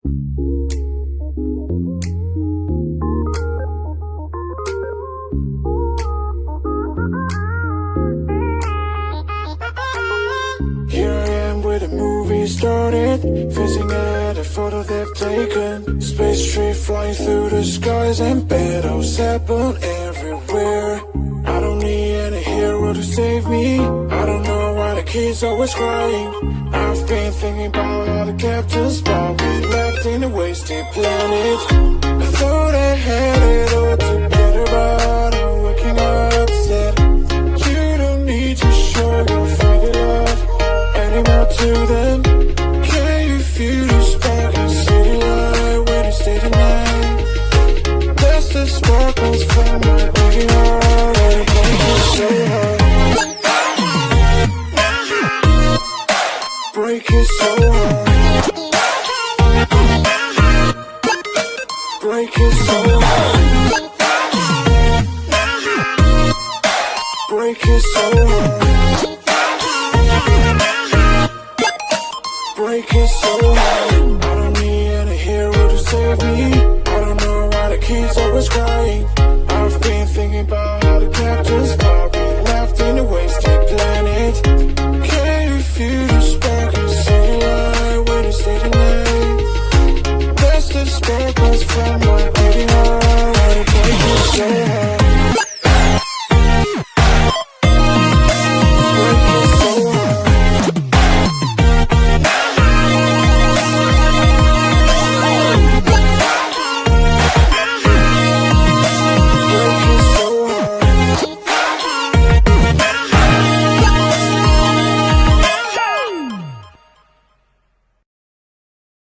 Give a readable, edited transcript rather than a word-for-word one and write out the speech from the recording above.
Here I am where the movie started, facing at a photo they've taken. Space tree flying through the skies and battles happen everywhere. I don't need any hero to save me. I don't know why the kids always crying. I've been thinking about all the captains, but we left in a wasted planet. I thought I had it all together, but I'm waking up sad. You don't need to show your fire love anymore to them. Can you feel the spark in city light when you stay the night? That's the sparkles from my beating heart, and it makes me so hard. Break it so hard. Break it so hard. Break it so hard. Break it so hard. I don't need any hero to save me. I don't know why the kids always crying. I've been thinking about how the captains but we left in a wasted planet. Can you feel the spark in city light when you stay the night? That's the sparkles from